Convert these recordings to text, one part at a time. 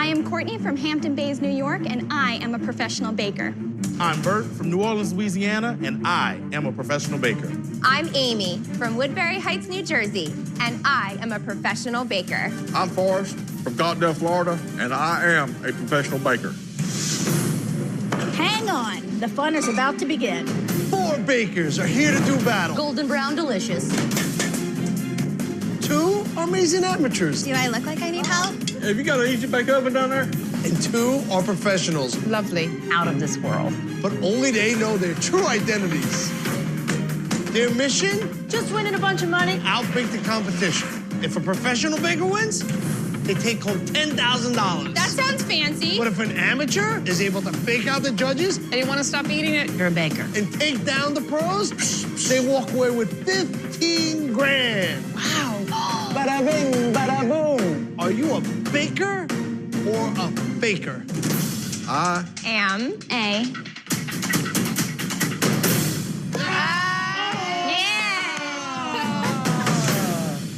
I am Courtney from Hampton Bays, New York, and I am a professional baker. I'm Bert from New Orleans, Louisiana, and I am a professional baker. I'm Amy from Woodbury Heights, New Jersey, and I am a professional baker. I'm Forrest from Scottsdale, Florida, and I am a professional baker. Hang on, the fun is about to begin. 4 bakers are here to do battle. Golden brown delicious. 2 are amazing amateurs. Do I look like I need help? Have you got an easy bake oven down there? And 2 are professionals. Lovely. Out of this world. But only they know their true identities. Their mission? Just winning a bunch of money. Outbake the competition. If a professional baker wins, they take home $10,000. That sounds fancy. But if an amateur is able to fake out the judges I didn't want to stop eating it. You're a baker. and take down the pros, they walk away with 15 grand. Wow. Bada bing, bada boom. Are you a baker or a faker? I Am A.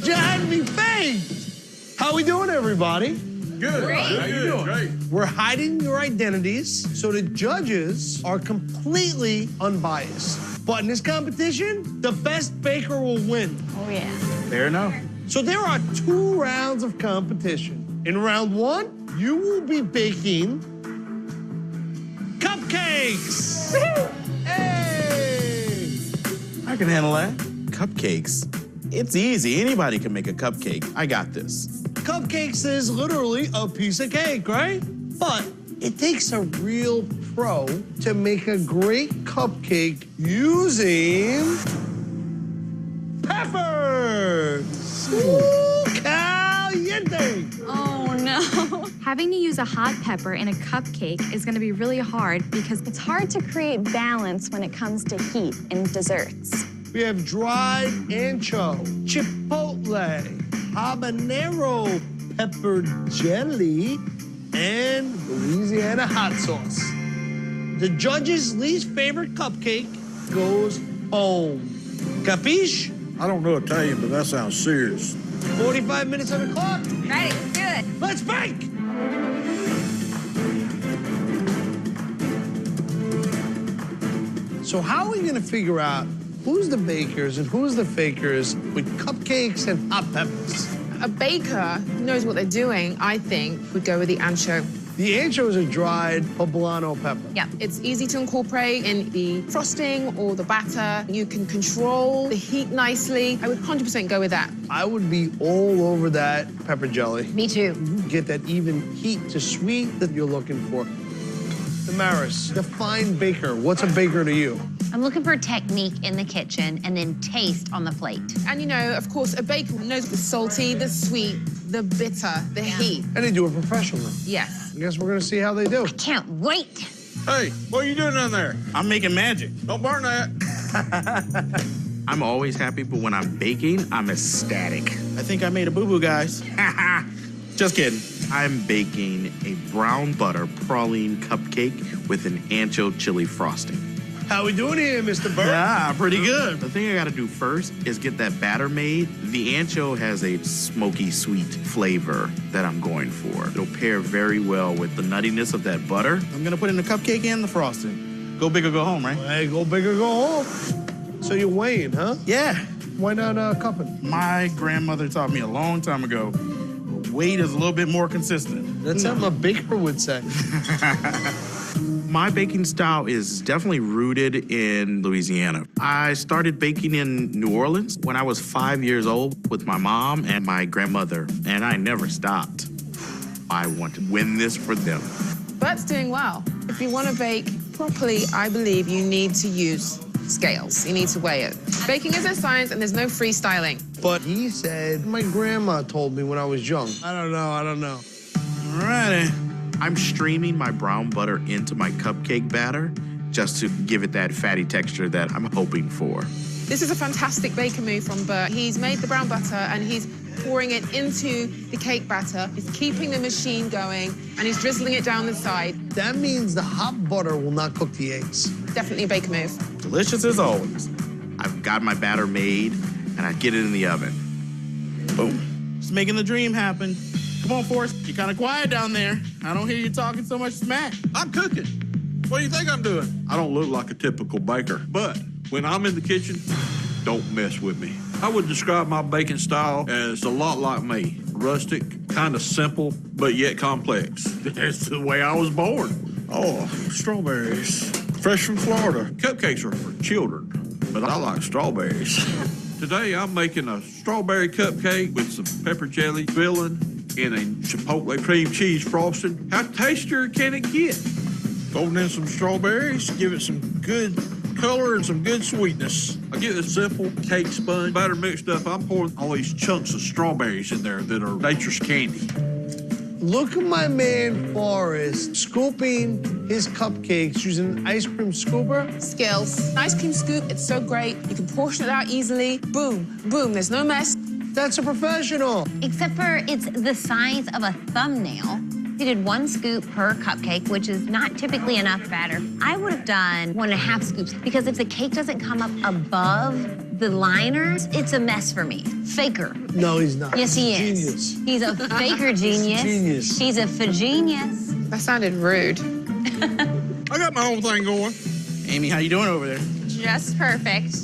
You had me fake. How we doing, everybody? good. Great. How you doing? Great. We're hiding your identities so the judges are completely unbiased. But in this competition, the best baker will win. Oh, yeah. Fair enough. So there are 2 rounds of competition. In round 1, you will be baking cupcakes. Hey! I can handle that. Cupcakes. It's easy. Anybody can make a cupcake. I got this. Cupcakes is literally a piece of cake, right? But it takes a real pro to make a great cupcake using peppers. Ooh, caliente. Oh, no. Having to use a hot pepper in a cupcake is going to be really hard because it's hard to create balance when it comes to heat in desserts. We have dried ancho, chipotle, habanero pepper jelly, and Louisiana hot sauce. The judge's least favorite cupcake goes home. Capiche? I don't know Italian, but that sounds serious. 45 minutes on the clock. Ready, let's do it. Let's bake! So how are we gonna figure out who's the bakers and who's the fakers with cupcakes and hot peppers? A baker knows what they're doing, I think, would go with the ancho. The ancho is a dried poblano pepper. Yeah, it's easy to incorporate in the frosting or the batter. You can control the heat nicely. I would 100% go with that. I would be all over that pepper jelly. Me too. Get that even heat to sweet that you're looking for. Damaris, define baker. What's a baker to you? I'm looking for technique in the kitchen and then taste on the plate. And you know, of course, a baker knows the salty, the sweet, the bitter, the heat. And they do it professionally. Yes. I guess we're gonna see how they do. Can't wait. Hey, what are you doing down there? I'm making magic. Don't burn that. I'm always happy, but when I'm baking, I'm ecstatic. I think I made a boo-boo, guys. Just kidding. I'm baking a brown butter praline cupcake with an ancho chili frosting. How we doing here, Mr. Bert? Yeah, pretty good. The thing I gotta do first is get that batter made. The ancho has a smoky, sweet flavor that I'm going for. It'll pair very well with the nuttiness of that butter. I'm gonna put in the cupcake and the frosting. Go big or go home, right? Hey, go big or go home. So you're weighing, huh? Yeah. Why not cupping? My grandmother taught me a long time ago, weight is a little bit more consistent. That's something a baker would say. My baking style is definitely rooted in Louisiana. I started baking in New Orleans when I was 5 years old with my mom and my grandmother, and I never stopped. I want to win this for them. Bert's doing well. If you want to bake properly, I believe you need to use scales. You need to weigh it. Baking is a science and there's no freestyling. But he said, my grandma told me when I was young. I don't know. All righty. I'm streaming my brown butter into my cupcake batter just to give it that fatty texture that I'm hoping for. This is a fantastic baker move from Bert. He's made the brown butter and he's pouring it into the cake batter. He's keeping the machine going and he's drizzling it down the side. That means the hot butter will not cook the eggs. Definitely a baker move. Delicious as always. I've got my batter made and I get it in the oven. Boom. Just making the dream happen. Come on, Forrest. You're kind of quiet down there. I don't hear you talking so much smack. I'm cooking. What do you think I'm doing? I don't look like a typical baker, but when I'm in the kitchen, don't mess with me. I would describe my baking style as a lot like me. Rustic, kind of simple, but yet complex. That's the way I was born. Oh, strawberries. Fresh from Florida. Cupcakes are for children, but I like strawberries. Today, I'm making a strawberry cupcake with some pepper jelly filling and a chipotle cream cheese frosting. How tastier can it get? Fold in some strawberries, give it some good color and some good sweetness. I get a simple cake sponge, batter mixed up. I'm pouring all these chunks of strawberries in there that are nature's candy. Look at my man Forrest scooping his cupcakes using an ice cream scooper. Skills. Ice cream scoop, it's so great. You can portion it out easily. Boom, boom, there's no mess. That's a professional. Except for it's the size of a thumbnail. He did 1 scoop per cupcake, which is not typically enough batter. I would have done 1.5 scoops because if the cake doesn't come up above the liners, it's a mess for me. Faker. No, he's not. Yes, he is. Genius. He's a faker genius. Genius. He's a genius. That sounded rude. I got my own thing going. Amy, how you doing over there? Just perfect.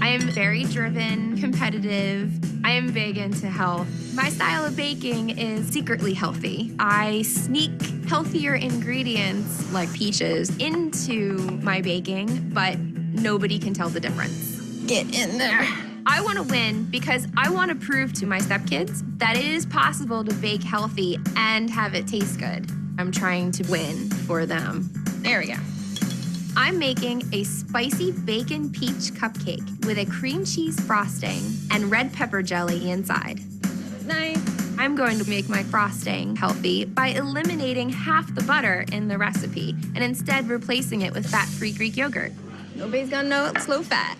I am very driven, competitive. I am big into health. My style of baking is secretly healthy. I sneak healthier ingredients, like peaches, into my baking, but nobody can tell the difference. Get in there. I want to win because I want to prove to my stepkids that it is possible to bake healthy and have it taste good. I'm trying to win for them. There we go. I'm making a spicy bacon peach cupcake with a cream cheese frosting and red pepper jelly inside. Nice. I'm going to make my frosting healthy by eliminating half the butter in the recipe and instead replacing it with fat-free Greek yogurt. Nobody's gonna know it's low fat.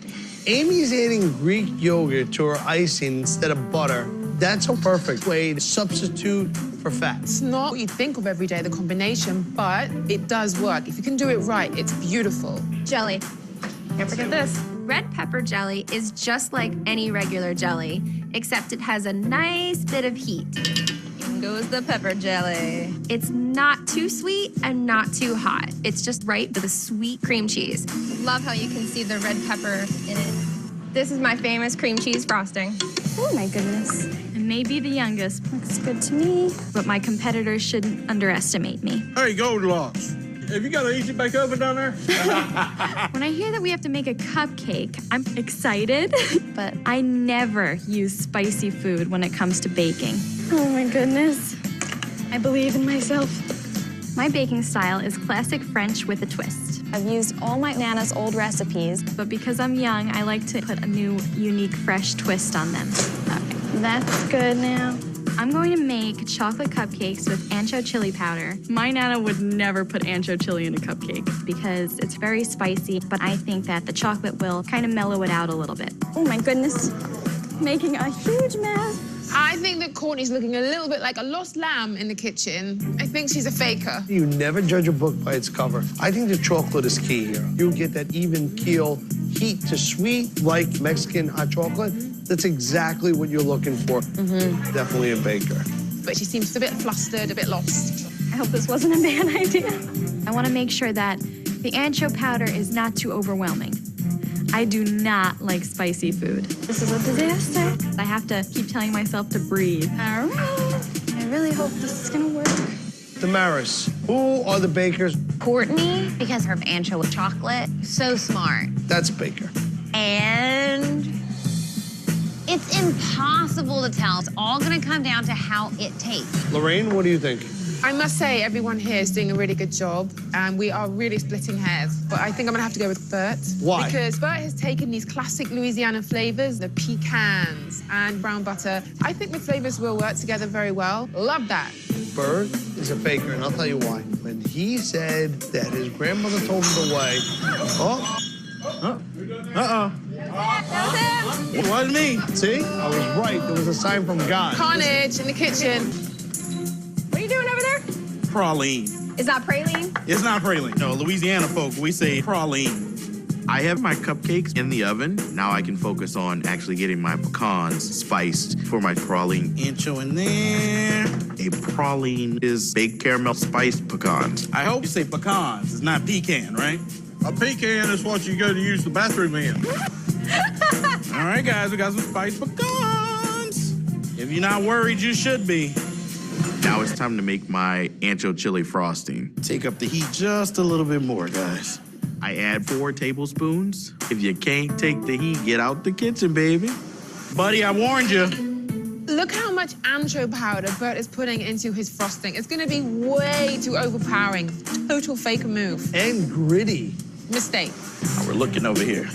Amy's adding Greek yogurt to her icing instead of butter. That's a perfect way to substitute for fat. It's not what you think of every day, the combination, but it does work. If you can do it right, it's beautiful. Jelly. Can't forget this. Red pepper jelly is just like any regular jelly, except it has a nice bit of heat. In goes the pepper jelly. It's not too sweet and not too hot. It's just right with a sweet cream cheese. Love how you can see the red pepper in it. This is my famous cream cheese frosting. Oh my goodness. I may be the youngest. Looks good to me. But my competitors shouldn't underestimate me. Hey, Goldilocks, have you got an easy bake oven down there? When I hear that we have to make a cupcake, I'm excited. But I never use spicy food when it comes to baking. Oh my goodness. I believe in myself. My baking style is classic French with a twist. I've used all my Nana's old recipes, but because I'm young, I like to put a new, unique, fresh twist on them. Okay, that's good now. I'm going to make chocolate cupcakes with ancho chili powder. My Nana would never put ancho chili in a cupcake because it's very spicy, but I think that the chocolate will kind of mellow it out a little bit. Oh my goodness, making a huge mess. I think that Courtney's looking a little bit like a lost lamb in the kitchen. I think she's a faker. You never judge a book by its cover. I think the chocolate is key here. You get that even keel, heat to sweet, like Mexican hot chocolate. That's exactly what you're looking for. Definitely a baker. But she seems a bit flustered, a bit lost. I hope this wasn't a bad idea. I want to make sure that the ancho powder is not too overwhelming. I do not like spicy food. This is a disaster. I have to keep telling myself to breathe. All right. I really hope this is gonna work. Damaris, who are the bakers? Courtney, because her ancho with chocolate, so smart. That's a baker. And it's impossible to tell. It's all gonna come down to how it tastes. Lorraine, what do you think? I must say, everyone here is doing a really good job, and we are really splitting hairs. But I think I'm gonna have to go with Bert. Why? Because Bert has taken these classic Louisiana flavors, the pecans and brown butter. I think the flavors will work together very well. Love that. Bert is a baker, and I'll tell you why. When he said that his grandmother told him to wait. Oh. It wasn't me. See? I was right. There was a sign from God. Carnage in the kitchen. What are you doing over there? Praline. Is that praline? It's not praline. No, Louisiana folk, we say praline. I have my cupcakes in the oven. Now I can focus on actually getting my pecans spiced for my praline. Ancho in there. A praline is baked caramel spiced pecans. I hope you say pecans. It's not pecan, right? A pecan is what you go to use the bathroom in. All right, guys, we got some spiced pecans. If you're not worried, you should be. Now it's time to make my ancho chili frosting. Take up the heat just a little bit more, guys. I add 4 tablespoons. If you can't take the heat, get out the kitchen, baby. Buddy, I warned you. Look how much ancho powder Bert is putting into his frosting. It's gonna be way too overpowering. Total faker move. And gritty. Mistake. We're looking over here.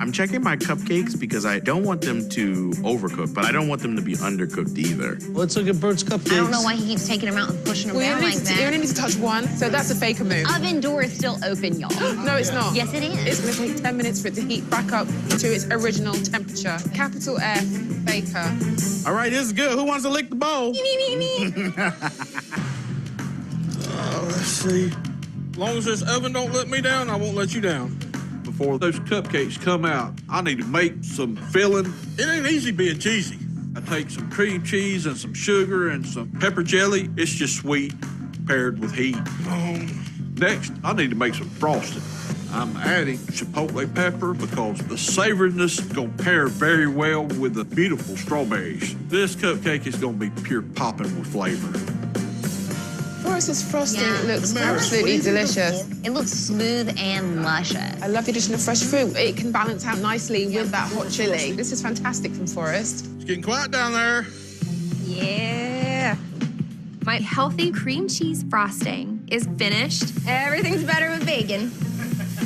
I'm checking my cupcakes because I don't want them to overcook, but I don't want them to be undercooked either. Let's look at Bert's cupcakes. I don't know why he keeps taking them out and pushing them We down only, like you that. only need to touch one, so that's a faker move. Oven door is still open, y'all. No, it's not. Yes, it is. It's gonna take 10 minutes for it to heat back up to its original temperature. Capital F, faker. All right, this is good. Who wants to lick the bowl? Let's see. As long as this oven don't let me down, I won't let you down. Before those cupcakes come out, I need to make some filling. It ain't easy being cheesy. I take some cream cheese and some sugar and some pepper jelly. It's just sweet paired with heat. Next, I need to make some frosting. I'm adding chipotle pepper because the savoriness is gonna pair very well with the beautiful strawberries. This cupcake is gonna be pure popping with flavor. Forrest's frosting Yeah. looks absolutely delicious. It looks smooth and luscious. I love the addition of fresh fruit. It can balance out nicely with that hot chili. This is fantastic from Forrest. It's getting quiet down there. Yeah. My healthy cream cheese frosting is finished. Everything's better with bacon.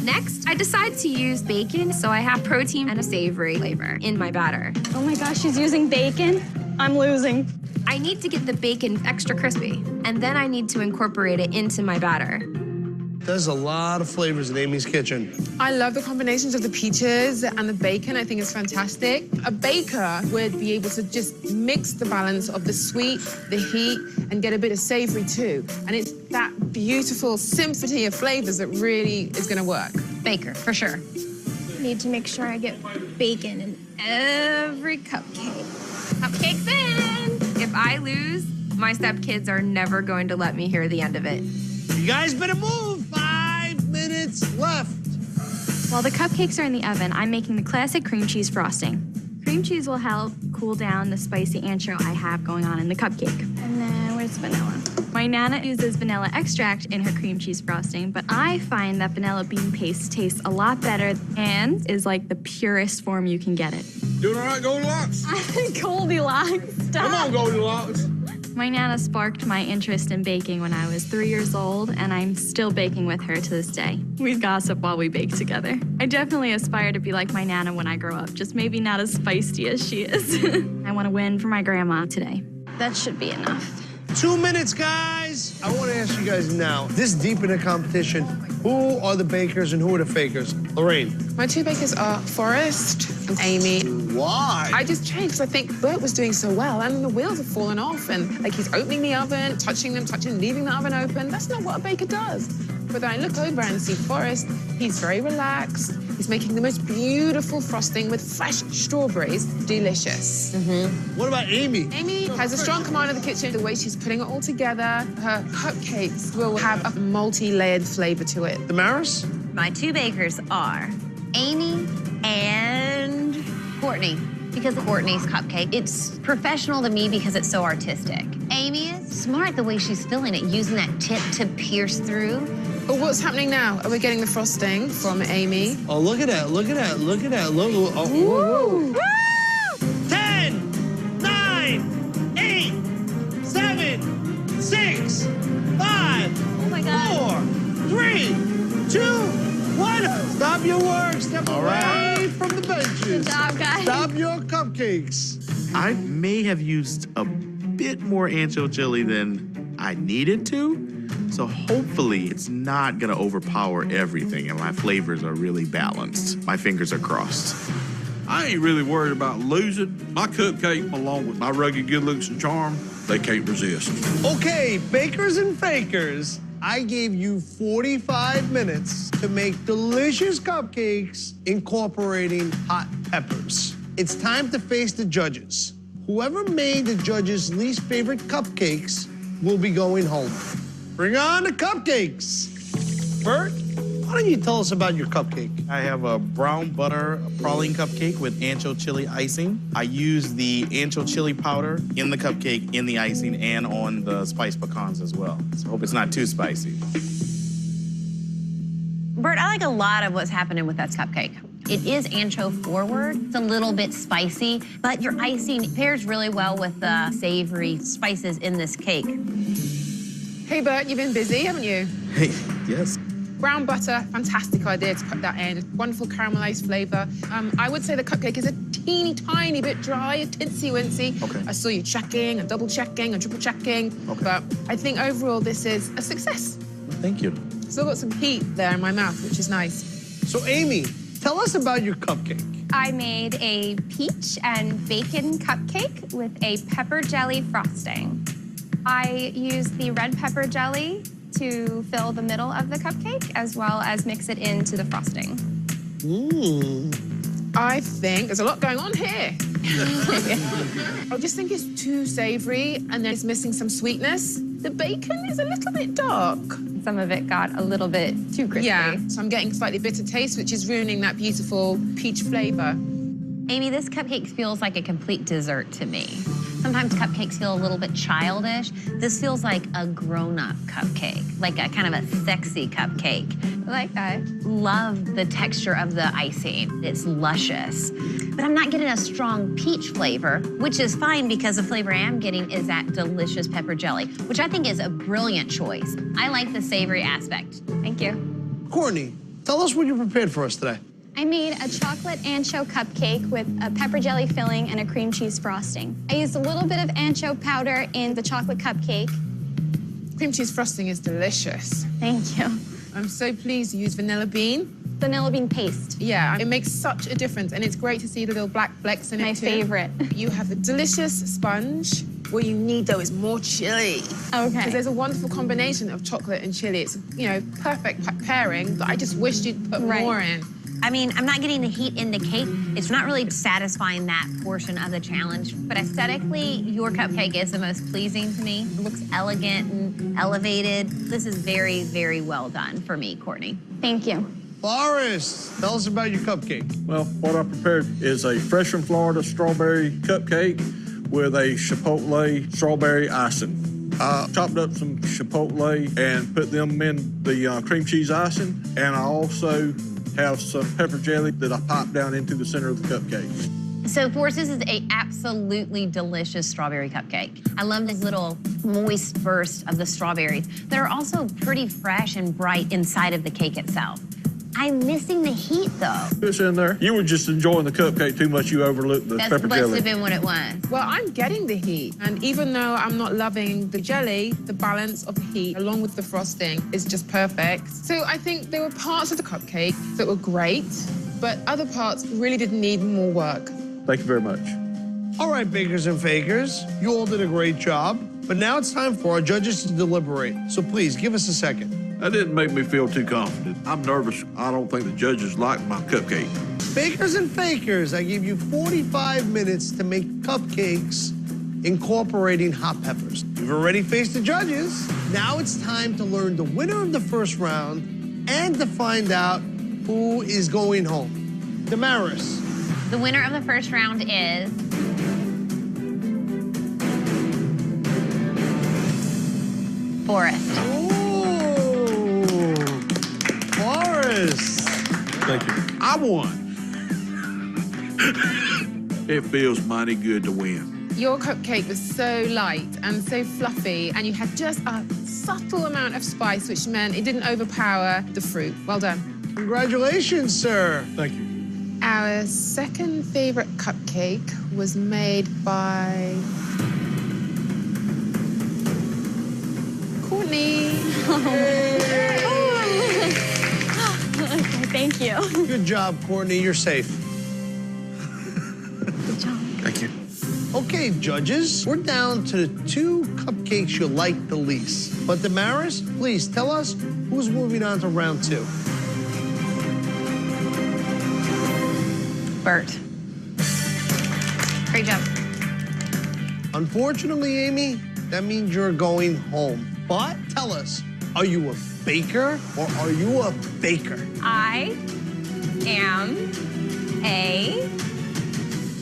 Next, I decide to use bacon so I have protein and a savory flavor in my batter. Oh my gosh, she's using bacon. I'm losing. I need to get the bacon extra crispy, and then I need to incorporate it into my batter. There's a lot of flavors in Amy's kitchen. I love the combinations of the peaches and the bacon. I think it's fantastic. A baker would be able to just mix the balance of the sweet, the heat, and get a bit of savory too. And it's that beautiful symphony of flavors that really is gonna work. Baker, for sure. Need to make sure I get bacon in every cupcake. Cupcakes in! If I lose, my stepkids are never going to let me hear the end of it. You guys better move. 5 minutes left. While the cupcakes are in the oven, I'm making the classic cream cheese frosting. Cream cheese will help cool down the spicy ancho I have going on in the cupcake. And then where's vanilla? My Nana uses vanilla extract in her cream cheese frosting, but I find that vanilla bean paste tastes a lot better and is like the purest form you can get it. Doing all right, Goldilocks? Goldilocks, stop. Come on, Goldilocks. My Nana sparked my interest in baking when I was 3 years old, and I'm still baking with her to this day. We gossip while we bake together. I definitely aspire to be like my Nana when I grow up, just maybe not as feisty as she is. I want to win for my grandma today. That should be enough. 2 minutes, guys. I want to ask you guys now, this deep in the competition, who are the bakers and who are the fakers? Lorraine. My two bakers are Forrest and Amy. Why? I just changed because I think Bert was doing so well and the wheels have fallen off and like he's opening the oven, touching them, leaving the oven open. That's not what a baker does. But then I look over and see Forrest. He's very relaxed. He's making the most beautiful frosting with fresh strawberries. Delicious. What about Amy? Amy has a strong command of the kitchen. The way she's putting it all together, her cupcakes will have a multi-layered flavor to it. Damaris? My two bakers are Amy and Courtney. Because of Courtney's cupcake, it's professional to me because it's so artistic. Amy is smart the way she's filling it, using that tip to pierce through. But what's happening now? Are we getting the frosting from Amy? Oh, look at that, look at that, look at that. Look, oh, 10, 9, 8, 7, 6, 5, Oh my God. 4, 3, 2, 1. Stop your work. Step away from the benches. Good job, guys. Stop your cupcakes. I may have used a bit more ancho chili than I needed to. So hopefully it's not gonna overpower everything and my flavors are really balanced. My fingers are crossed. I ain't really worried about losing. My cupcake, along with my rugged good looks and charm, they can't resist. Okay, bakers and fakers. I gave you 45 minutes to make delicious cupcakes incorporating hot peppers. It's time to face the judges. Whoever made the judges' least favorite cupcakes will be going home. Bring on the cupcakes. Bert, why don't you tell us about your cupcake? I have a brown butter praline cupcake with ancho chili icing. I use the ancho chili powder in the cupcake, in the icing, and on the spiced pecans as well. So I hope it's not too spicy. Bert, I like a lot of what's happening with that cupcake. It is ancho forward. It's a little bit spicy, but your icing pairs really well with the savory spices in this cake. Hey, Bert, you've been busy, haven't you? Hey, yes. Brown butter, fantastic idea to put that in. Wonderful caramelized flavor. I would say the cupcake is a teeny tiny bit dry, tinsy-wincy. Okay. I saw you checking and double checking and triple checking. Okay. But I think overall this is a success. Thank you. Still got some heat there in my mouth, which is nice. So, Amy, tell us about your cupcake. I made a peach and bacon cupcake with a pepper jelly frosting. I used the red pepper jelly to fill the middle of the cupcake, as well as mix it into the frosting. I think there's a lot going on here. I just think it's too savory, and then it's missing some sweetness. The bacon is a little bit dark. Some of it got a little bit too crispy. Yeah, so I'm getting slightly bitter taste, which is ruining that beautiful peach flavor. Amy, this cupcake feels like a complete dessert to me. Sometimes cupcakes feel a little bit childish. This feels like a grown-up cupcake, like a kind of a sexy cupcake. I like that. Love the texture of the icing. It's luscious. But I'm not getting a strong peach flavor, which is fine because the flavor I am getting is that delicious pepper jelly, which I think is a brilliant choice. I like the savory aspect. Thank you. Courtney, tell us what you prepared for us today. I made a chocolate ancho cupcake with a pepper jelly filling and a cream cheese frosting. I used a little bit of ancho powder in the chocolate cupcake. Cream cheese frosting is delicious. Thank you. I'm so pleased you used vanilla bean. Vanilla bean paste. Yeah, it makes such a difference, and it's great to see the little black flecks in it My too. favorite. You have a delicious sponge. What you need, though, is more chili. Okay. Because there's a wonderful combination of chocolate and chili. It's, you know, perfect pairing, but I just wished you'd put more in. I mean, I'm not getting the heat in the cake. It's not really satisfying that portion of the challenge. But aesthetically, your cupcake is the most pleasing to me. It looks elegant and elevated. This is very, very well done for me, Courtney. Thank you. Forrest, tell us about your cupcake. Well, what I prepared is a fresh from Florida strawberry cupcake with a chipotle strawberry icing. I chopped up some chipotle and put them in the cream cheese icing, and I also have some pepper jelly that I popped down into the center of the cupcake. So, Forrest, this is a absolutely delicious strawberry cupcake. I love this little moist burst of the strawberries that are also pretty fresh and bright inside of the cake itself. I'm missing the heat, though. It's in there. You were just enjoying the cupcake too much. You overlooked the pepper That must jelly. have been what it was. Well, I'm getting the heat. And even though I'm not loving the jelly, the balance of the heat along with the frosting is just perfect. So I think there were parts of the cupcake that were great, but other parts really did need more work. Thank you very much. All right, bakers and fakers, you all did a great job, but now it's time for our judges to deliberate. So please, give us a second. That didn't make me feel too confident. I'm nervous. I don't think the judges like my cupcake. Bakers and fakers, I give you 45 minutes to make cupcakes incorporating hot peppers. You've already faced the judges. Now it's time to learn the winner of the first round and to find out who is going home. Damaris. The winner of the first round is Forrest. Forrest. Thank you. I won. It feels mighty good to win. Your cupcake was so light and so fluffy, and you had just a subtle amount of spice, which meant it didn't overpower the fruit. Well done. Congratulations, sir. Thank you. Our second favorite cupcake was made by Courtney. Okay, thank you. Good job, Courtney. You're safe. Good job. Thank you. Okay, Okay, judges, we're down to the 2 cupcakes you like the least. But Damaris, please tell us who's moving on to round 2. Bert. Great job. Unfortunately, Amy, that means you're going home. But tell us, are you a baker or are you a baker? I am a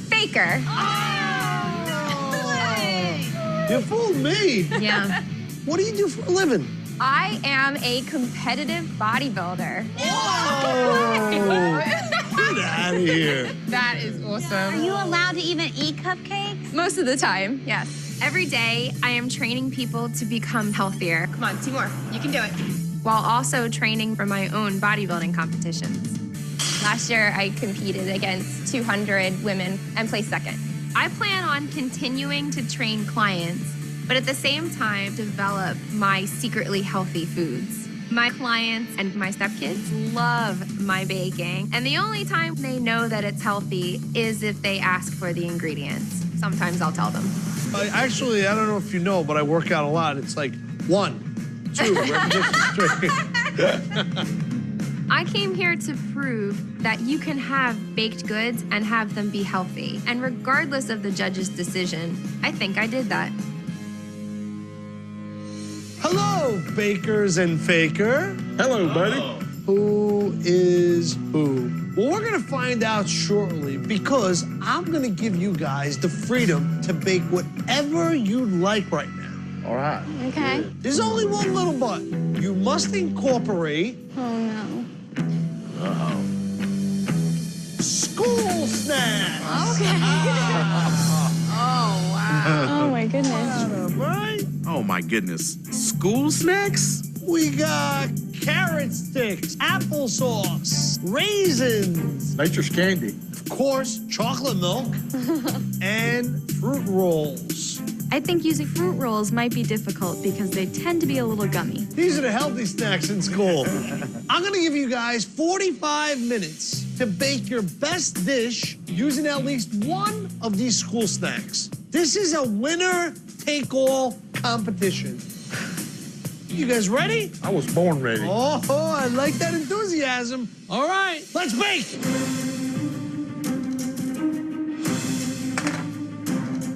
baker. You fooled me. Yeah. What do you do for a living? I am a competitive bodybuilder. Oh! Get out of here. That is awesome. Are you allowed to even eat cupcakes? Most of the time, yes. Every day, I am training people to become healthier. Come on, 2 more. You can do it. While also training for my own bodybuilding competitions. Last year, I competed against 200 women and placed second. I plan on continuing to train clients, but at the same time, develop my secretly healthy foods. My clients and my stepkids love my baking, and the only time they know that it's healthy is if they ask for the ingredients. Sometimes I'll tell them. Actually, I don't know if you know, but I work out a lot. It's like 1, 2, repetitions straight. I came here to prove that you can have baked goods and have them be healthy. And regardless of the judge's decision, I think I did that. Hello, bakers and faker. Hello, buddy. Who is who? Well, we're going to find out shortly because I'm going to give you guys the freedom to bake whatever you like right now. All right. Okay. There's only one little but. You must incorporate Oh, no. school snacks. Okay. Oh, wow. Oh, my goodness. Right? Oh my goodness. School snacks? We got carrot sticks, applesauce, raisins, Nature's candy. of course, chocolate milk, and fruit rolls. I think using fruit rolls might be difficult because they tend to be a little gummy. These are the healthy snacks in school. I'm gonna give you guys 45 minutes to bake your best dish using at least one of these school snacks. This is a winner-take-all competition. You guys ready? I was born ready. Oh, I like that enthusiasm. All right, let's bake.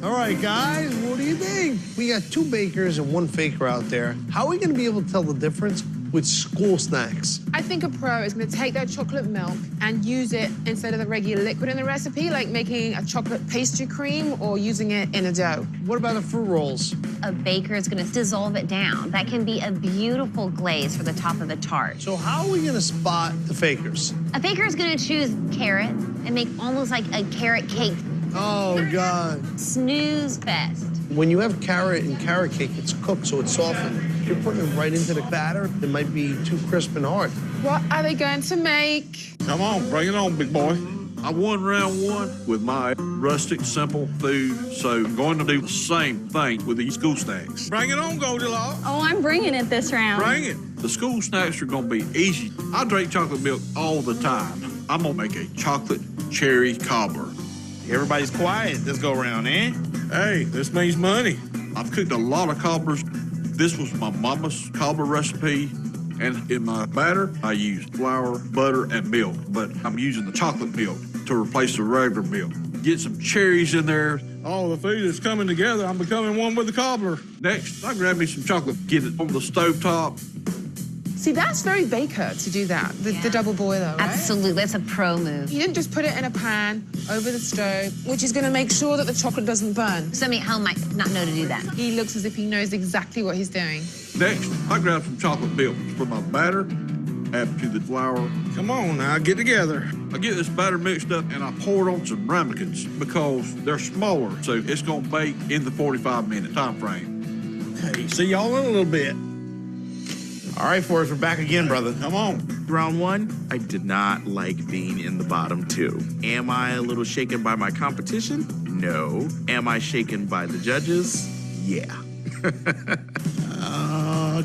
All right, guys, what do you think? We got 2 bakers and 1 faker out there. How are we gonna be able to tell the difference with school snacks? I think a pro is going to take that chocolate milk and use it instead of the regular liquid in the recipe, like making a chocolate pastry cream or using it in a dough. What about the fruit rolls? A baker is going to dissolve it down. That can be a beautiful glaze for the top of the tart. So how are we gonna spot the fakers? A baker is going to choose carrot and make almost like a carrot cake. Oh, God. Snooze fest. When you have carrot and carrot cake, it's cooked, so it's softened. If you're putting it right into the batter, it might be too crisp and hard. What are they going to make? Come on, bring it on, big boy. I won round 1 with my rustic, simple food, so I'm going to do the same thing with these school snacks. Bring it on, Goldilocks. Oh, I'm bringing it this round. Bring it. The school snacks are going to be easy. I drink chocolate milk all the time. I'm going to make a chocolate cherry cobbler. Everybody's quiet this go round, eh? Hey, this means money. I've cooked a lot of cobblers. This was my mama's cobbler recipe. And in my batter, I used flour, butter, and milk. But I'm using the chocolate milk to replace the regular milk. Get some cherries in there. All the food is coming together. I'm becoming one with the cobbler. Next, I grab me some chocolate. Get it on the stovetop. See, that's very baker to do that, the double boiler, right? Absolutely. That's a pro move. You didn't just put it in a pan over the stove, which is going to make sure that the chocolate doesn't burn. Somebody at home might not know to do that. He looks as if he knows exactly what he's doing. Next, I grab some chocolate milk for my batter. Add to the flour. Come on now, get together. I get this batter mixed up and I pour it on some ramekins because they're smaller, so it's gonna bake in the 45-minute time frame. Hey, see y'all in a little bit. All right, Forrest, we're back again, brother. Come on. Round 1, I did not like being in the bottom 2. Am I a little shaken by my competition? No. Am I shaken by the judges? Yeah.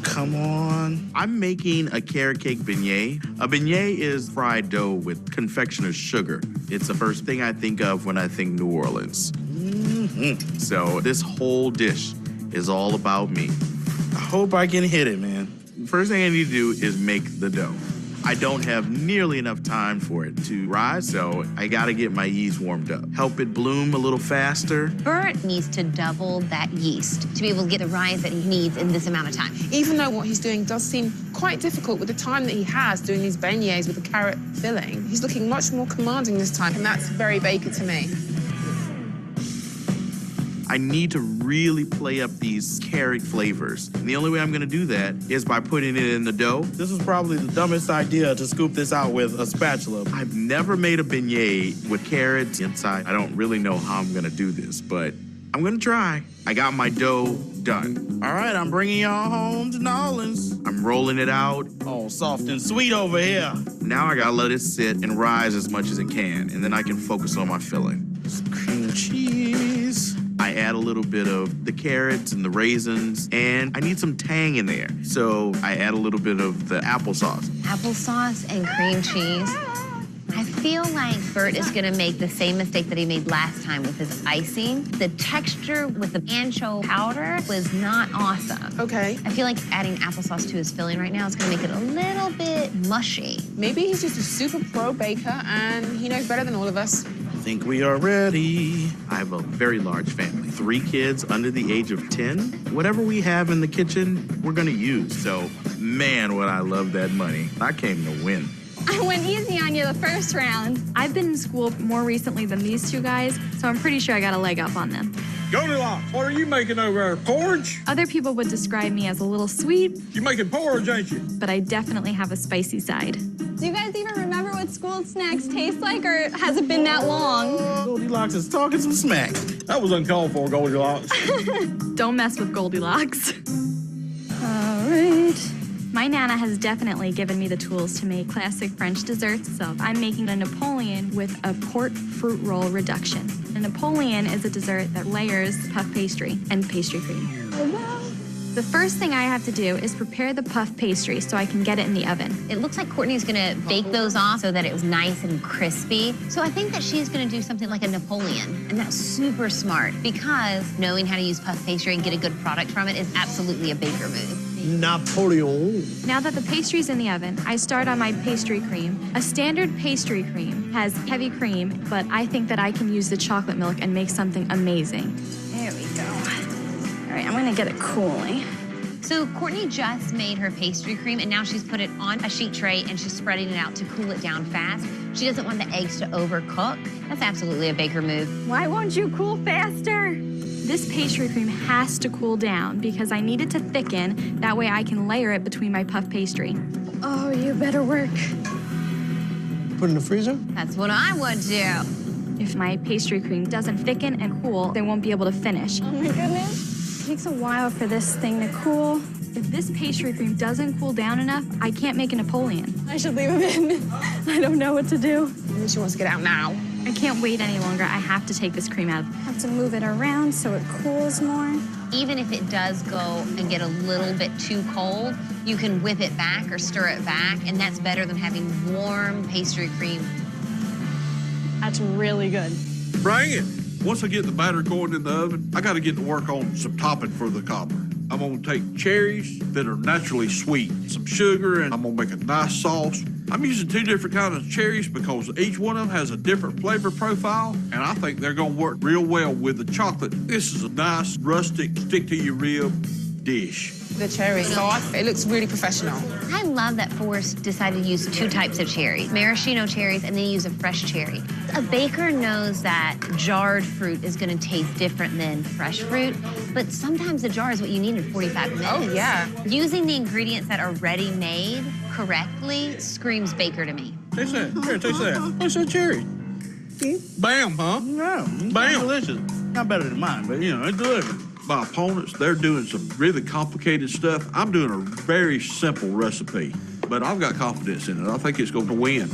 Come on. I'm making a carrot cake beignet. A beignet is fried dough with confectioner's sugar. It's the first thing I think of when I think New Orleans. So this whole dish is all about me. I hope I can hit it, man. First thing I need to do is make the dough. I don't have nearly enough time for it to rise, so I gotta get my yeast warmed up. Help it bloom a little faster. Bert needs to double that yeast to be able to get the rise that he needs in this amount of time. Even though what he's doing does seem quite difficult with the time that he has doing these beignets with the carrot filling, he's looking much more commanding this time, and that's very Baker to me. I need to really play up these carrot flavors. And the only way I'm gonna do that is by putting it in the dough. This is probably the dumbest idea to scoop this out with a spatula. I've never made a beignet with carrots inside. I don't really know how I'm gonna do this, but I'm gonna try. I got my dough done. All right, I'm bringing y'all home to New Orleans. I'm rolling it out. Oh, soft and sweet over here. Now I gotta let it sit and rise as much as it can, and then I can focus on my filling. Some cream cheese. I add a little bit of the carrots and the raisins, and I need some tang in there. So I add a little bit of the applesauce. Applesauce and cream cheese. I feel like Bert is gonna make the same mistake that he made last time with his icing. The texture with the anchovy powder was not awesome. Okay. I feel like adding applesauce to his filling right now is gonna make it a little bit mushy. Maybe he's just a super pro baker and he knows better than all of us. I think we are ready. I have a very large family, 3 kids under the age of 10. Whatever we have in the kitchen, we're gonna use. So, man, would I love that money. I came to win. I went easy on you the first round. I've been in school more recently than these two guys, so I'm pretty sure I got a leg up on them. Goldilocks, what are you making over there? Porridge? Other people would describe me as a little sweet, You making porridge, ain't you? but I definitely have a spicy side. Do you guys even remember what school snacks taste like, or has it been that long? Goldilocks is talking some smack. That was uncalled for, Goldilocks. Don't mess with Goldilocks. All right. My Nana has definitely given me the tools to make classic French desserts, so I'm making a Napoleon with a port fruit roll reduction. A Napoleon is a dessert that layers puff pastry and pastry cream. The first thing I have to do is prepare the puff pastry so I can get it in the oven. It looks like Courtney's gonna bake those off so that it was nice and crispy. So I think that she's gonna do something like a Napoleon, and that's super smart because knowing how to use puff pastry and get a good product from it is absolutely a baker move. Napoleon. Now that the pastry's in the oven, I start on my pastry cream. A standard pastry cream has heavy cream, but I think that I can use the chocolate milk and make something amazing. There we go. All right, I'm gonna get it cooling. So Courtney just made her pastry cream, and now she's put it on a sheet tray, and she's spreading it out to cool it down fast. She doesn't want the eggs to overcook. That's absolutely a baker move. Why won't you cool faster? This pastry cream has to cool down because I need it to thicken. That way I can layer it between my puff pastry. Oh, you better work. Put it in the freezer? That's what I would do. If my pastry cream doesn't thicken and cool, they won't be able to finish. Oh my goodness. It takes a while for this thing to cool. If this pastry cream doesn't cool down enough, I can't make a Napoleon. I should leave him in. I don't know what to do. Maybe she wants to get out now. I can't wait any longer. I have to take this cream out. Have to move it around so it cools more. Even if it does go and get a little bit too cold, you can whip it back or stir it back, and that's better than having warm pastry cream. That's really good. Bring it. Once I get the batter going in the oven, I got to get to work on some topping for the cobbler. I'm going to take cherries that are naturally sweet, some sugar, and I'm going to make a nice sauce. I'm using 2 different kinds of cherries because each one of them has a different flavor profile, and I think they're going to work real well with the chocolate. This is a nice, rustic, stick-to-your-rib dish. The cherry sauce, it looks really professional. I love that Forrest decided to use 2 types of cherries, maraschino cherries, and then use a fresh cherry. A baker knows that jarred fruit is going to taste different than fresh fruit, but sometimes the jar is what you need in 45 minutes. Oh, yeah. Using the ingredients that are ready-made correctly screams baker to me. Taste that. Here, taste that. What's that cherry? Bam, huh? Yeah, Bam. Delicious. Not better than mine, but, you know, it's delicious. My opponents, they're doing some really complicated stuff. I'm doing a very simple recipe, but I've got confidence in it. I think it's going to win.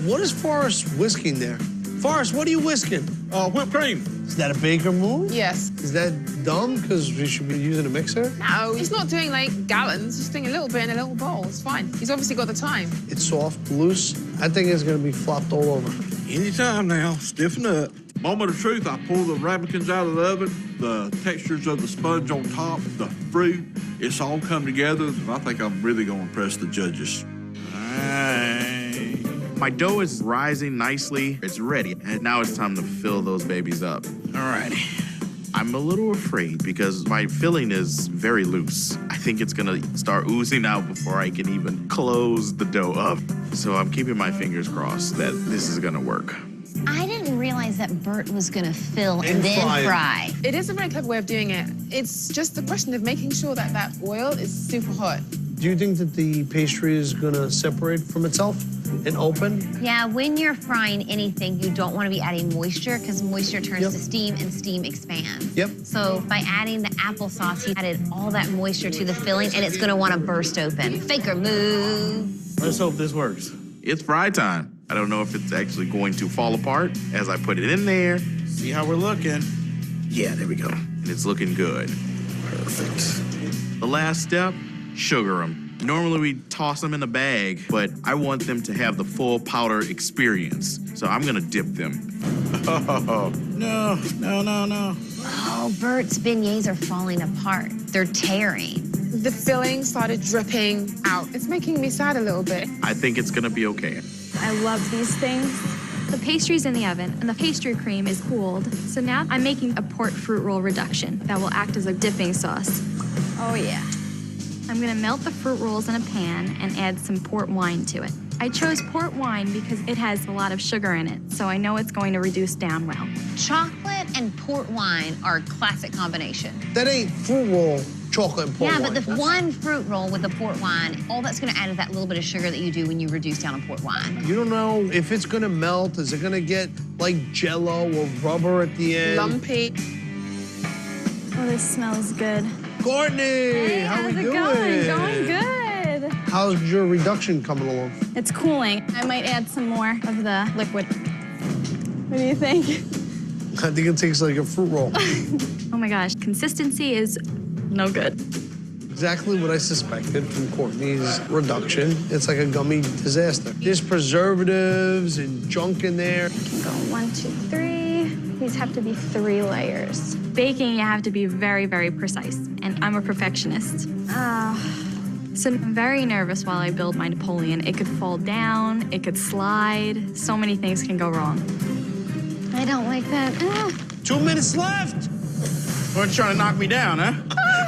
What is Forrest whisking there? Forrest, what are you whisking? Whipped cream. Is that a baker move? Yes. Is that dumb because we should be using a mixer? No, he's not doing like gallons. He's doing a little bit in a little bowl. It's fine. He's obviously got the time. It's soft, loose. I think it's going to be flopped all over. Anytime now. Stiffen up. Moment of truth, I pull the ramekins out of the oven, the textures of the sponge on top, the fruit, it's all come together. I think I'm really going to impress the judges. All right. My dough is rising nicely. It's ready. And now it's time to fill those babies up. All right. I'm a little afraid because my filling is very loose. I think it's gonna start oozing out before I can even close the dough up. So I'm keeping my fingers crossed that this is gonna work. I didn't realize that Bert was gonna fill and then fry. It is a very clever way of doing it. It's just the question of making sure that that oil is super hot. Do you think that the pastry is gonna separate from itself and open? Yeah, when you're frying anything, you don't want to be adding moisture because moisture turns to steam and steam expands. Yep. So by adding the applesauce, you added all that moisture to the filling and it's going to want to burst open. Faker move. Let's hope this works. It's fry time. I don't know if it's actually going to fall apart as I put it in there. See how we're looking. Yeah, there we go. And it's looking good. Perfect. The last step, sugar them. Normally we toss them in a bag, but I want them to have the full powder experience. So I'm gonna dip them. Oh, no. Oh, Bert's beignets are falling apart. They're tearing. The filling started dripping out. It's making me sad a little bit. I think it's gonna be okay. I love these things. The pastry's in the oven, and the pastry cream is cooled. So now I'm making a port fruit roll reduction that will act as a dipping sauce. Oh, yeah. I'm gonna melt the fruit rolls in a pan and add some port wine to it. I chose port wine because it has a lot of sugar in it, so I know it's going to reduce down well. Chocolate and port wine are a classic combination. That ain't fruit roll, chocolate and port wine. Yeah, but the one fruit roll with the port wine, all that's gonna add is that little bit of sugar that you do when you reduce down a port wine. You don't know if it's gonna melt. Is it gonna get like Jell-O or rubber at the end? Lumpy. Oh, this smells good. Courtney, Hey, how how's we it doing? going? Good. How's your reduction coming along? It's cooling. I might add some more of the liquid. What do you think? I think it tastes like a fruit roll. Oh my gosh, consistency is no good. Exactly what I suspected from Courtney's reduction. It's like a gummy disaster. There's preservatives and junk in there. Can go 1, 2, 3. These have to be 3 layers. Baking, you have to be very, very precise, and I'm a perfectionist. So I'm very nervous while I build my Napoleon. It could fall down, it could slide. So many things can go wrong. I don't like that. 2 minutes left. Weren't trying to knock me down, huh?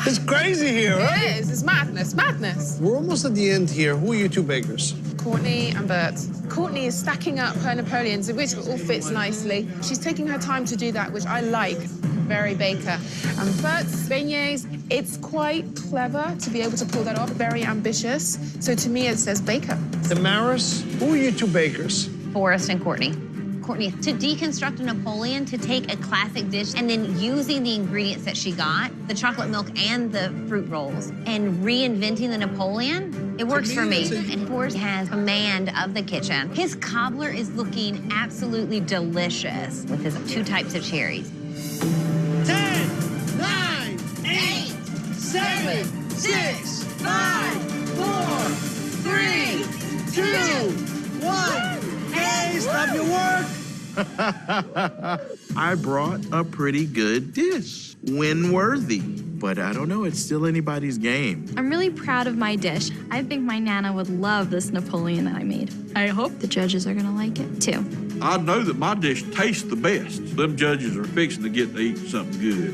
It's crazy here, right? It is. It's madness. Madness. We're almost at the end here. Who are your 2 bakers? Courtney and Bert. Courtney is stacking up her Napoleons, which all fits nicely. She's taking her time to do that, which I like. Very baker. And Bert's beignets, it's quite clever to be able to pull that off. Very ambitious. So to me, it says baker. Damaris, who are your 2 bakers? Forrest and Courtney. Courtney, to deconstruct a Napoleon, to take a classic dish and then using the ingredients that she got, the chocolate milk and the fruit rolls, and reinventing the Napoleon, it works for me. And Forrest has command of the kitchen. His cobbler is looking absolutely delicious with his 2 types of cherries. 10, 9, 8, 7, 6, 5, 4, 3, 2, 1. Hey, stop your work. I brought a pretty good dish. Win-worthy. But I don't know, it's still anybody's game. I'm really proud of my dish. I think my Nana would love this Napoleon that I made. I hope the judges are gonna like it too. I know that my dish tastes the best. Them judges are fixing to get to eat something good.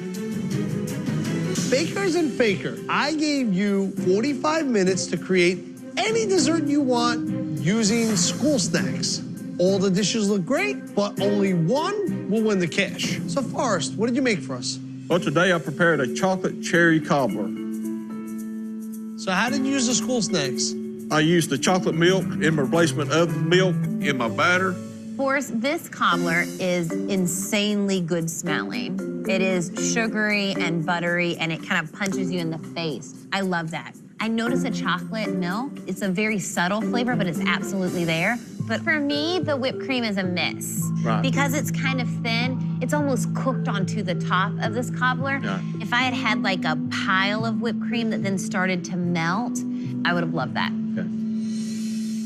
Bakers and Faker, I gave you 45 minutes to create any dessert you want using school snacks. All the dishes look great, but only one will win the cash. So, Forrest, what did you make for us? Well, today I prepared a chocolate cherry cobbler. So how did you use the school snacks? I used the chocolate milk in replacement of the milk in my batter. Forrest, this cobbler is insanely good smelling. It is sugary and buttery, and it kind of punches you in the face. I love that. I notice a chocolate milk. It's a very subtle flavor, but it's absolutely there. But for me, the whipped cream is a miss. Right. Because it's kind of thin, it's almost cooked onto the top of this cobbler. Yeah. If I had had like a pile of whipped cream that then started to melt, I would have loved that. Okay.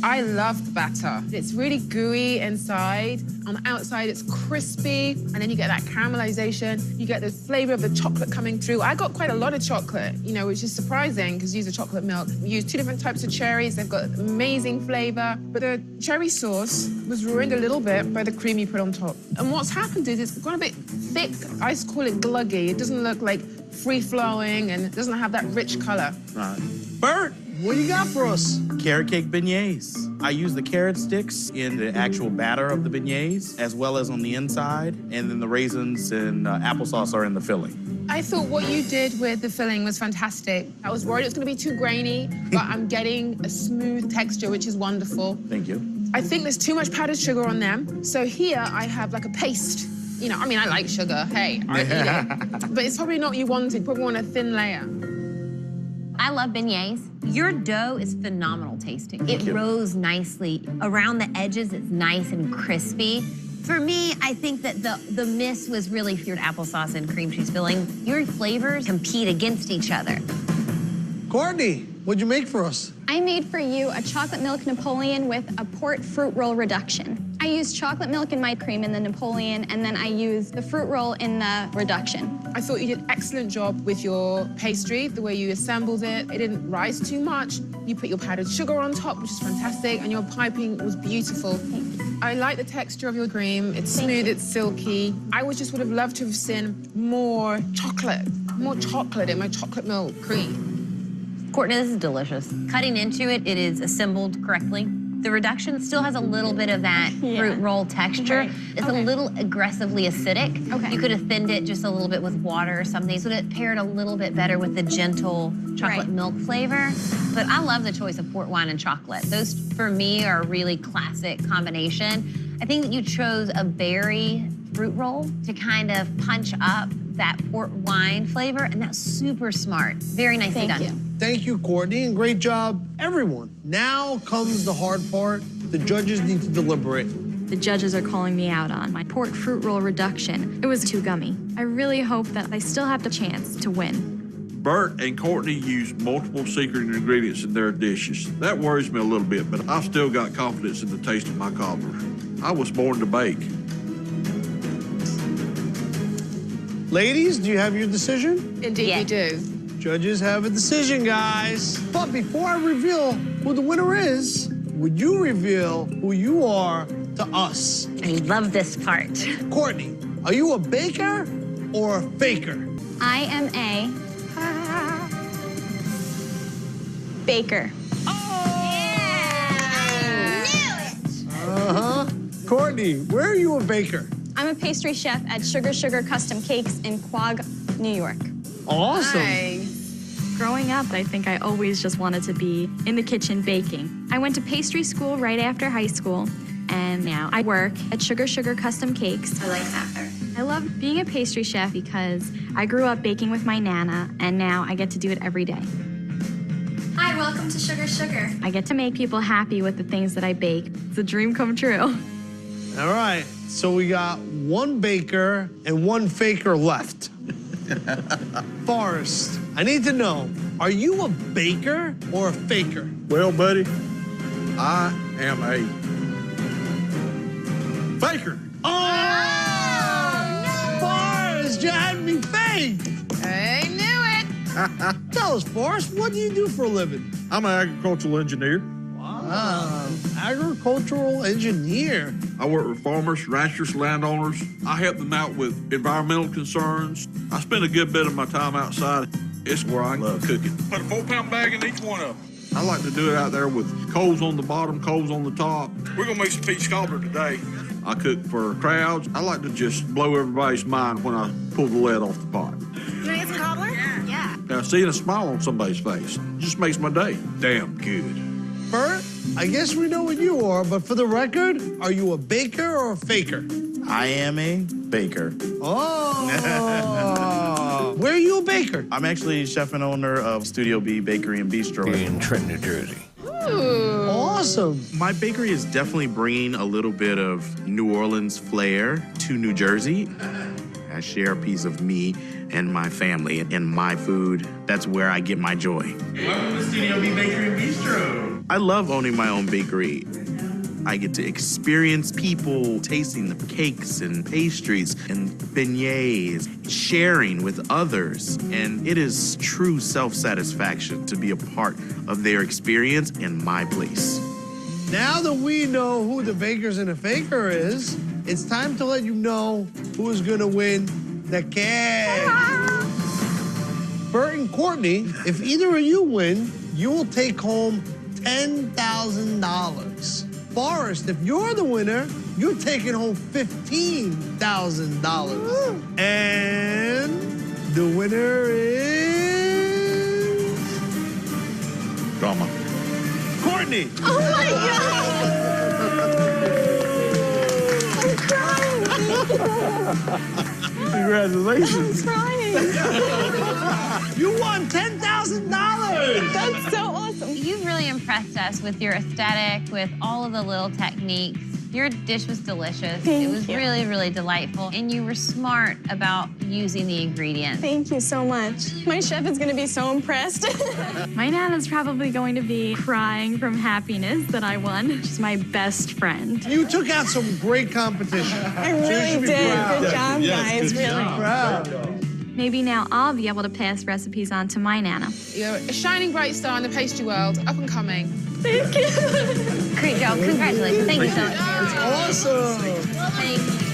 I love the batter. It's really gooey inside. On the outside, it's crispy. And then you get that caramelization. You get the flavor of the chocolate coming through. I got quite a lot of chocolate, you know, which is surprising because you use a chocolate milk. We use 2 different types of cherries. They've got amazing flavor. But the cherry sauce was ruined a little bit by the cream you put on top. And what's happened is it's gone a bit thick. I call it gluggy. It doesn't look like free-flowing and it doesn't have that rich color. Right. Bert, what do you got for us? Carrot cake beignets. I use the carrot sticks in the actual batter of the beignets, as well as on the inside, and then the raisins and applesauce are in the filling. I thought what you did with the filling was fantastic. I was worried it was going to be too grainy, but I'm getting a smooth texture, which is wonderful. Thank you. I think there's too much powdered sugar on them. So here I have like a paste. You know, I mean, I like sugar. Hey, I eat it. But it's probably not what you wanted. You probably want a thin layer. I love beignets. Your dough is phenomenal tasting. It rose nicely. Around the edges, it's nice and crispy. For me, I think that the miss was really your applesauce and cream cheese filling. Your flavors compete against each other. Courtney, what'd you make for us? I made for you a chocolate milk Napoleon with a port fruit roll reduction. I used chocolate milk in my cream in the Napoleon, and then I used the fruit roll in the reduction. I thought you did an excellent job with your pastry, the way you assembled it. It didn't rise too much. You put your powdered sugar on top, which is fantastic, and your piping was beautiful. I like the texture of your cream. It's smooth, it's silky. I just would have loved to have seen more chocolate in my chocolate milk cream. Courtney, this is delicious. Cutting into it, it is assembled correctly. The reduction still has a little bit of that fruit roll texture. Right. It's a little aggressively acidic. Okay. You could have thinned it just a little bit with water or something, so that it paired a little bit better with the gentle chocolate milk flavor. But I love the choice of port wine and chocolate. Those, for me, are a really classic combination. I think that you chose a berry fruit roll to kind of punch up that port wine flavor, and that's super smart. Very nicely done. Thank you. Thank you, Courtney, and great job, everyone. Now comes the hard part. The judges need to deliberate. The judges are calling me out on my port fruit roll reduction. It was too gummy. I really hope that I still have the chance to win. Bert and Courtney use multiple secret ingredients in their dishes. That worries me a little bit, but I've still got confidence in the taste of my cobbler. I was born to bake. Ladies, do you have your decision? Indeed, we do. Judges have a decision, guys. But before I reveal who the winner is, would you reveal who you are to us? I love this part. Courtney, are you a baker or a faker? I am a baker. Courtney, where are you a baker? I'm a pastry chef at Sugar Custom Cakes in Quogue, New York. Awesome. Nice. Growing up, I think I always just wanted to be in the kitchen baking. I went to pastry school right after high school, and now I work at Sugar Custom Cakes. I like that better. I love being a pastry chef because I grew up baking with my Nana, and now I get to do it every day. Hi, welcome to Sugar. I get to make people happy with the things that I bake. It's a dream come true. All right, so we got one baker and one faker left. Forrest, I need to know, are you a baker or a faker? Well, buddy, I am a faker. Oh! Forrest, you had me fake. I knew it. Tell us, Forrest, what do you do for a living? I'm an agricultural engineer. Wow, agricultural engineer. I work with farmers, ranchers, landowners. I help them out with environmental concerns. I spend a good bit of my time outside. It's where I love cooking. Put a 4-pound bag in each one of them. I like to do it out there with coals on the bottom, coals on the top. We're gonna make some peach cobbler today. I cook for crowds. I like to just blow everybody's mind when I pull the lid off the pot. You want to get some cobbler? Yeah. Now, seeing a smile on somebody's face just makes my day. Damn good. Bert, I guess we know what you are, but for the record, are you a baker or a faker? I am a baker. Oh. Where are you a baker? I'm actually chef and owner of Studio Bakery and Bistro in Trenton, New Jersey. Ooh. Awesome. My bakery is definitely bringing a little bit of New Orleans flair to New Jersey. I share a piece of me and my family and my food. That's where I get my joy. Welcome to Studio B Bakery and Bistro. I love owning my own bakery. I get to experience people tasting the cakes and pastries and beignets, sharing with others. And it is true self-satisfaction to be a part of their experience in my place. Now that we know who the Bakers and the Faker is, it's time to let you know who's gonna win the cake. Bert and Courtney, if either of you win, you will take home $10,000. Forrest, if you're the winner, you're taking home $15,000. And the winner is... Drama. Courtney. Oh my God! I'm crying. Congratulations. I'm crying. You won $10,000. That's so awesome. You've really impressed us with your aesthetic, with all of the little techniques. Your dish was delicious. Thank it was you. really, really delightful. And you were smart about using the ingredients. Thank you so much. My chef is gonna be so impressed. My Nana's probably going to be crying from happiness that I won. She's my best friend. You took out some great competition. I really did. Good job, guys. Really Proud. Maybe now I'll be able to pass recipes on to my Nana. You're a shining bright star in the pastry world, up and coming. Thank you. Great job. Congratulations. Thank you so much. Awesome. Thank you.